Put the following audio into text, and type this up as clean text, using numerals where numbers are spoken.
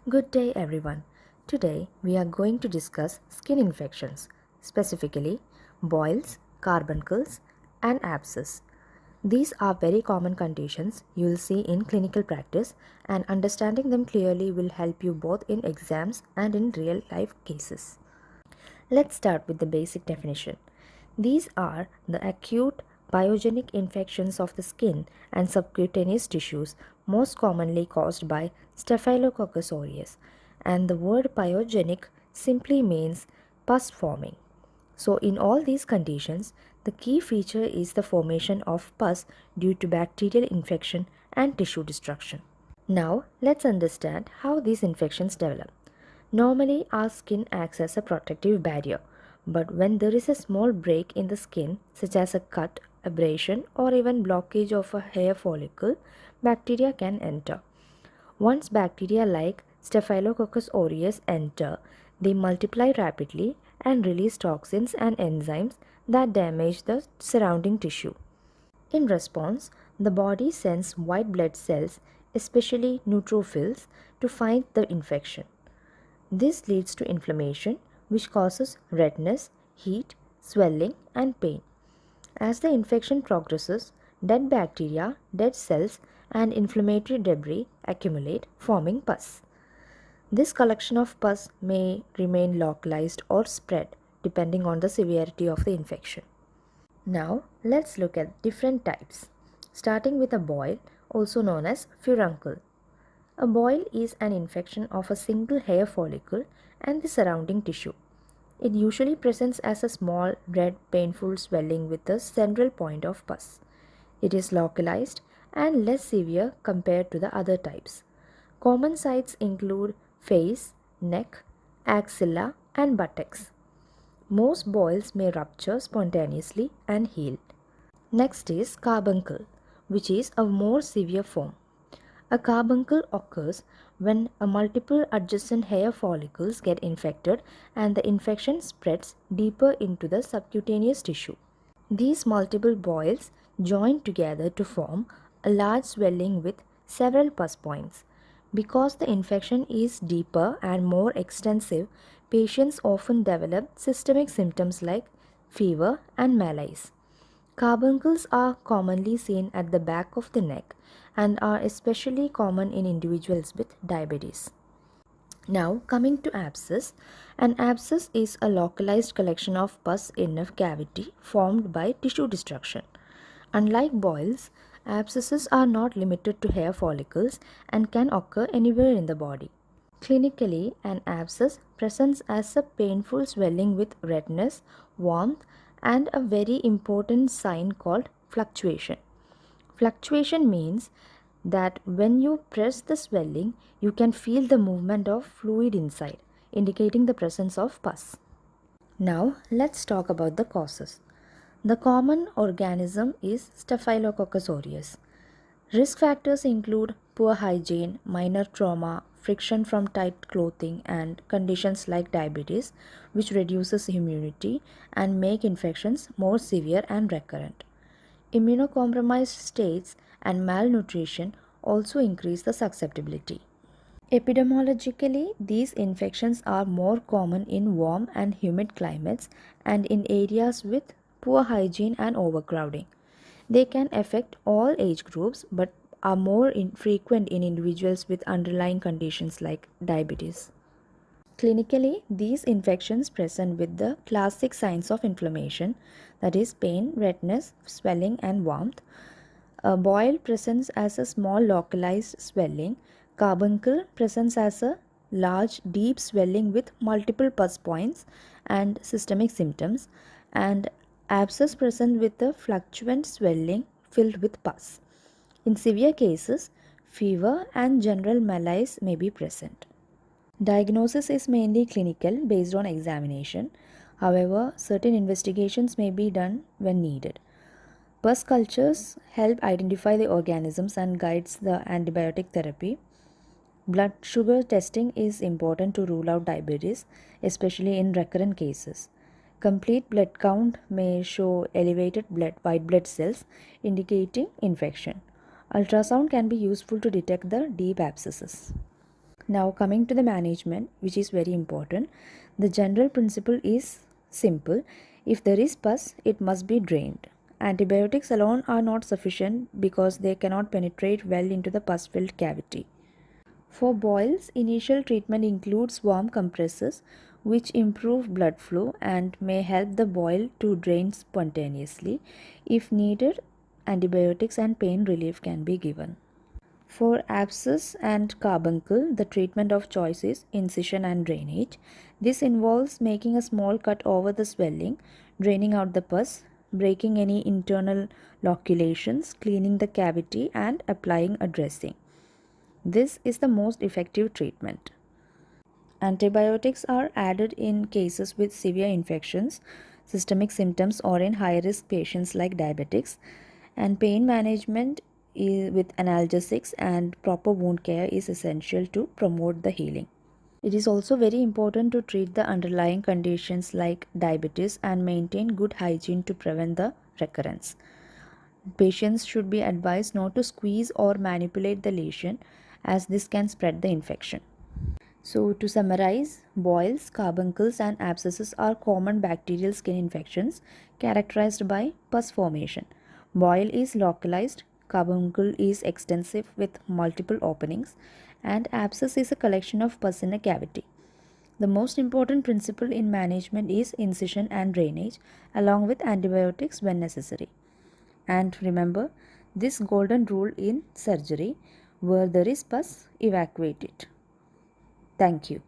Good day, everyone. Today we are going to discuss skin infections, specifically boils, carbuncles, and abscess. These are very common conditions you will see in clinical practice, and understanding them clearly will help you both in exams and in real life cases. Let's start with the basic definition. These are the acute pyogenic infections of the skin and subcutaneous tissues, most commonly caused by Staphylococcus aureus, and the word pyogenic simply means pus forming. So, in all these conditions, the key feature is the formation of pus due to bacterial infection and tissue destruction. Now, let's understand how these infections develop. Normally, our skin acts as a protective barrier, but when there is a small break in the skin, such as a cut, abrasion, or even blockage of a hair follicle, bacteria can enter. Once bacteria like Staphylococcus aureus enter, they multiply rapidly and release toxins and enzymes that damage the surrounding tissue. In response, the body sends white blood cells, especially neutrophils, to fight the infection. This leads to inflammation, which causes redness, heat, swelling, and pain. As the infection progresses, dead bacteria, dead cells, and inflammatory debris accumulate, forming pus. This collection of pus may remain localized or spread depending on the severity of the infection. Now, let's look at different types, starting with a boil, also known as furuncle. A boil is an infection of a single hair follicle and the surrounding tissue. It usually presents as a small, red, painful swelling with a central point of pus. It is localized and less severe compared to the other types. Common sites include face, neck, axilla, and buttocks. Most boils may rupture spontaneously and heal. Next is carbuncle, which is a more severe form. A carbuncle occurs when a multiple adjacent hair follicles get infected and the infection spreads deeper into the subcutaneous tissue. These multiple boils join together to form a large swelling with several pus points. Because the infection is deeper and more extensive, patients often develop systemic symptoms like fever and malaise. Carbuncles are commonly seen at the back of the neck and are especially common in individuals with diabetes. Now, coming to abscess, an abscess is a localized collection of pus in a cavity formed by tissue destruction. Unlike boils, abscesses are not limited to hair follicles and can occur anywhere in the body. Clinically, an abscess presents as a painful swelling with redness, warmth, and a very important sign called fluctuation. Fluctuation means that when you press the swelling, you can feel the movement of fluid inside, indicating the presence of pus. Now, let's talk about the causes. The common organism is Staphylococcus aureus. Risk factors include poor hygiene, minor trauma, friction from tight clothing, and conditions like diabetes, which reduces immunity and make infections more severe and recurrent. Immunocompromised states and malnutrition also increase the susceptibility. Epidemiologically, these infections are more common in warm and humid climates and in areas with poor hygiene and overcrowding. They can affect all age groups but are more frequent in individuals with underlying conditions like diabetes. Clinically, these infections present with the classic signs of inflammation, that is pain, redness, swelling, and warmth. A boil presents as a small localized swelling. Carbuncle presents as a large deep swelling with multiple pus points and systemic symptoms, and abscess present with a fluctuant swelling filled with pus. In severe cases, fever and general malaise may be present. Diagnosis is mainly clinical based on examination. However, certain investigations may be done when needed. Pus cultures help identify the organisms and guides the antibiotic therapy. Blood sugar testing is important to rule out diabetes, especially in recurrent cases. Complete blood count may show elevated white blood cells indicating infection. Ultrasound can be useful to detect the deep abscesses. Now coming to the management, which is very important, the general principle is simple. If there is pus, it must be drained. Antibiotics alone are not sufficient because they cannot penetrate well into the pus-filled cavity. For boils, initial treatment includes warm compresses which improve blood flow and may help the boil to drain spontaneously. If needed, antibiotics and pain relief can be given. For abscess and carbuncle, the treatment of choice is incision and drainage. This involves making a small cut over the swelling, draining out the pus, breaking any internal loculations, cleaning the cavity, and applying a dressing. This is the most effective treatment. Antibiotics are added in cases with severe infections, systemic symptoms, or in high risk patients like diabetics, and pain management with analgesics and proper wound care is essential to promote the healing. It is also very important to treat the underlying conditions like diabetes and maintain good hygiene to prevent the recurrence. Patients should be advised not to squeeze or manipulate the lesion as this can spread the infection. So to summarize, boils, carbuncles and abscesses are common bacterial skin infections characterized by pus formation. Boil is localized, carbuncle is extensive with multiple openings, and abscess is a collection of pus in a cavity. The most important principle in management is incision and drainage along with antibiotics when necessary. And remember this golden rule in surgery: where there is pus, evacuate it. Thank you.